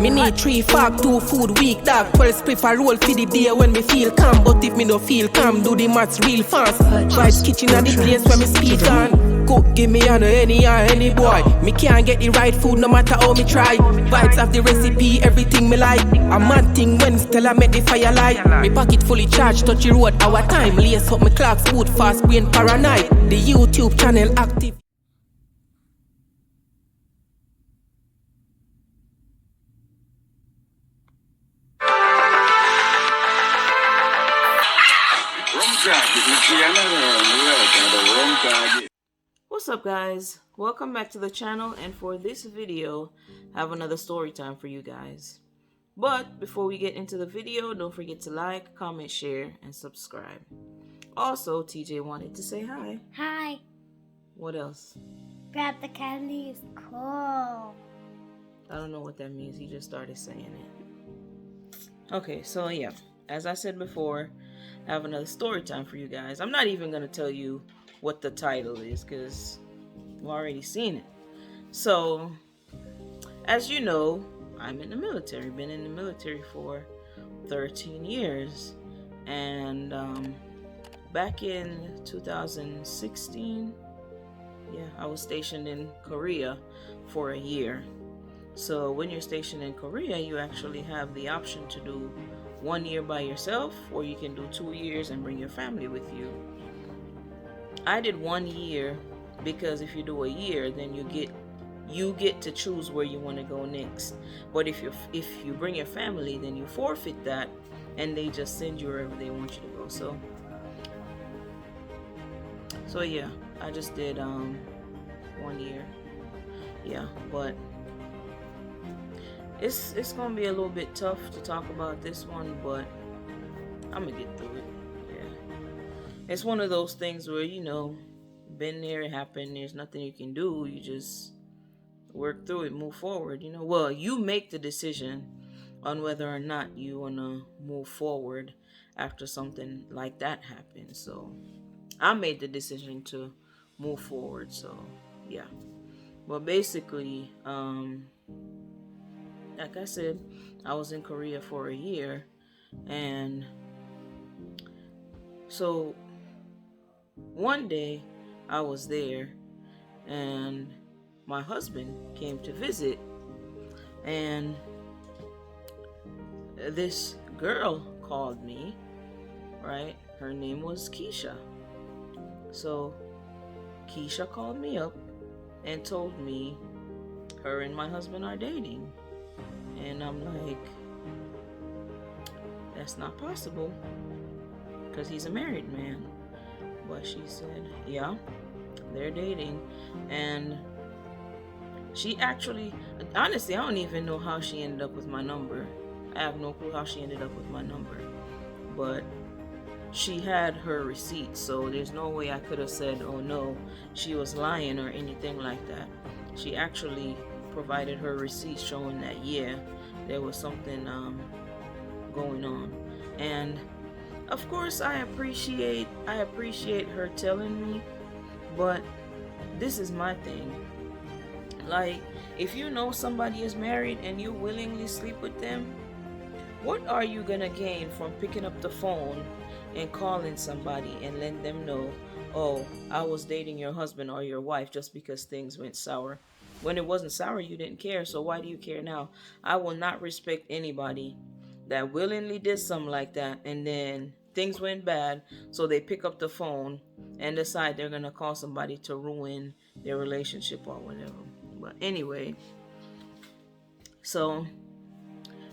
Me need 3 fag, 2 food week, dog. 12 spliff a roll for the day when me feel calm. But if me no feel calm, do the maths real fast. Vibes kitchen at the place where me speed on. Cook, give me on any boy. Me can't get the right food no matter how me try. Vibes have the recipe, everything me like. A mad thing when Stella make the fire light. Me pocket fully charged, touch the road our time. Lace up me clocks, food fast, brain paranoid. The YouTube channel active. What's up, guys? Welcome back to the channel, and for this video I have another story time for you guys. But before we get into the video, don't forget to like, comment, share, and subscribe. Also, TJ wanted to say hi. Hi. What else? Grab the candy is cool. I don't know what that means. He just started saying it. Okay, so yeah, as I said before, I have another story time for you guys. I'm not even going to tell you what the title is because you've already seen it. So, as you know, I'm in the military. Been in the military for 13 years. And back in 2016, I was stationed in Korea for a year. So when you're stationed in Korea, you actually have the option to do 1 year by yourself, or you can do 2 years and bring your family with you. I did 1 year because if you do a year, then you get to choose where you want to go next. But if you bring your family, then you forfeit that, and they just send you wherever they want you to go. So yeah, I just did 1 year. Yeah, but it's gonna be a little bit tough to talk about this one, but I'm gonna get through it. It's one of those things where, been there, it happened, there's nothing you can do. You just work through it, move forward. Well, you make the decision on whether or not you want to move forward after something like that happens. So I made the decision to move forward. So yeah. But basically, like I said, I was in Korea for a year, and so one day I was there and my husband came to visit, and this girl called me, right? Her name was Keisha. So Keisha called me up and told me her and my husband are dating. And I'm like, that's not possible because he's a married man. But she said, yeah, they're dating. And she actually, honestly, I don't even know how she ended up with my number. I have no clue how she ended up with my number. But she had her receipts, so there's no way I could have said, oh no, she was lying or anything like that. She actually provided her receipts showing that, yeah, there was something going on. And of course I appreciate her telling me, but this is my thing. Like, if you know somebody is married and you willingly sleep with them, what are you gonna gain from picking up the phone and calling somebody and letting them know, oh, I was dating your husband or your wife just because things went sour? When it wasn't sour, you didn't care, so why do you care now? I will not respect anybody that willingly did something like that and then things went bad, so they pick up the phone and decide they're gonna call somebody to ruin their relationship or whatever. But anyway, so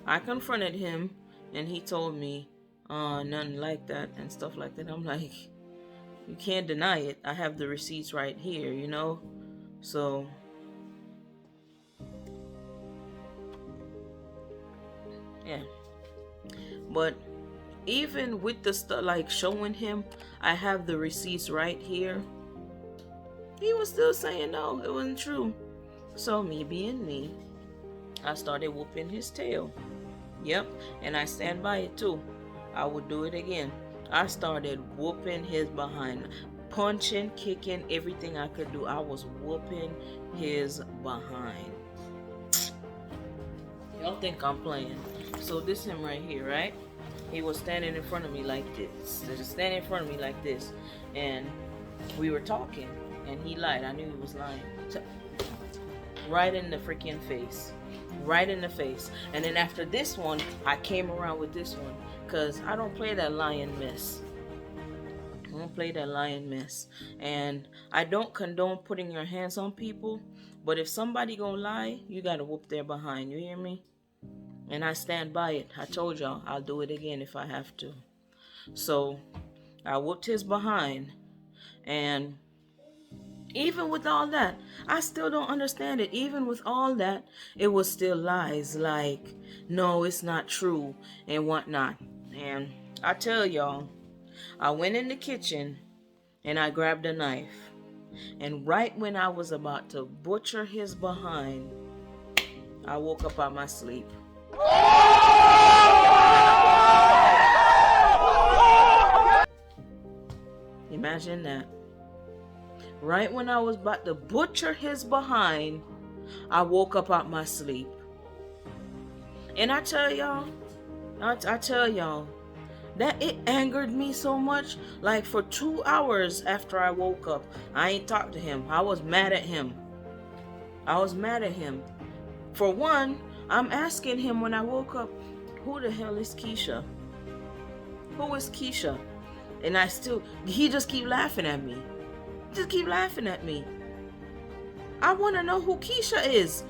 I confronted him and he told me nothing like that and stuff like that. I'm like, you can't deny it. I have the receipts right here, so yeah. But even with the stuff, like showing him I have the receipts right here, he was still saying no, it wasn't true. So me being me, I started whooping his tail. Yep, and I stand by it too. I would do it again. I started whooping his behind, punching, kicking, everything I could do. I was whooping his behind. Y'all think I'm playing. So this him right here, right? He was standing in front of me like this. Just standing in front of me like this. And we were talking. And he lied. I knew he was lying. So, right in the freaking face. Right in the face. And then after this one, I came around with this one. Because I don't play that lying mess. I don't play that lying mess. And I don't condone putting your hands on people. But if somebody gonna lie, you gotta whoop their behind. You hear me? And I stand by it. I told y'all I'll do it again if I have to. So I whooped his behind. And even with all that, I still don't understand it. Even with all that, it was still lies. Like, no, it's not true and whatnot. And I tell y'all, I went in the kitchen and I grabbed a knife. And right when I was about to butcher his behind, I woke up out my sleep. Imagine that. Right when I was about to butcher his behind, I woke up out my sleep. And I tell y'all, that it angered me so much. Like for 2 hours after I woke up, I ain't talked to him. I was mad at him. For one, I'm asking him when I woke up, who the hell is Keisha? Who is Keisha? And he just keep laughing at me. I want to know who Keisha is.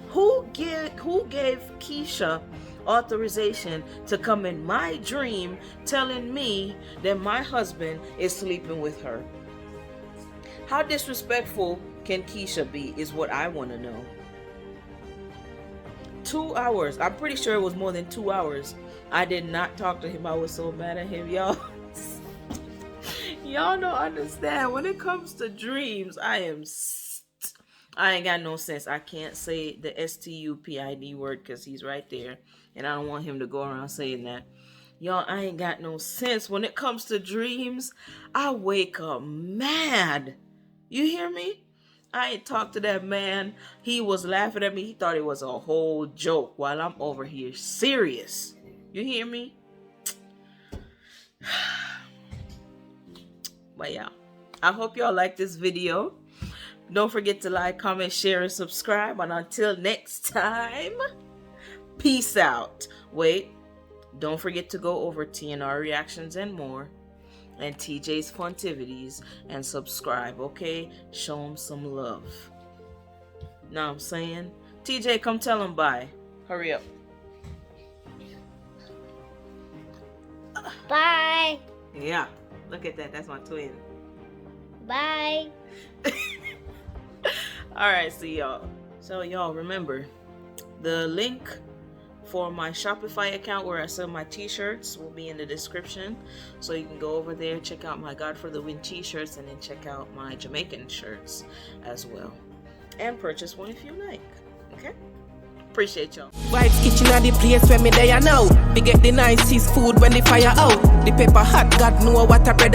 Who gave Keisha authorization to come in my dream telling me that my husband is sleeping with her? How disrespectful can Keisha be is what I want to know. 2 hours. I'm pretty sure it was more than 2 hours. I did not talk to him. I was so mad at him, y'all. Y'all don't understand. When it comes to dreams, I ain't got no sense. I can't say the STUPID word because he's right there. And I don't want him to go around saying that. Y'all, I ain't got no sense. When it comes to dreams, I wake up mad. You hear me? I ain't talked to that man. He was laughing at me. He thought it was a whole joke while I'm over here serious. You hear me? But yeah, I hope y'all like this video. Don't forget to like, comment, share, and subscribe. And until next time, peace out. Wait, don't forget to go over TNR Reactions and More and TJ's Funtivities and subscribe, okay? Show them some love. Know what I'm saying? TJ, come tell them bye. Hurry up. Bye. Yeah, look at that. That's my twin. Bye. Alright, see y'all. So y'all remember, the link for my Shopify account where I sell my t-shirts will be in the description. So you can go over there, check out my God for the Win t-shirts, and then check out my Jamaican shirts as well. And purchase one if you like. Okay? Appreciate y'all. Vibes kitchen are the place where me there now. We get the nicest food when the fire out. The pepper hot, God know what a bread.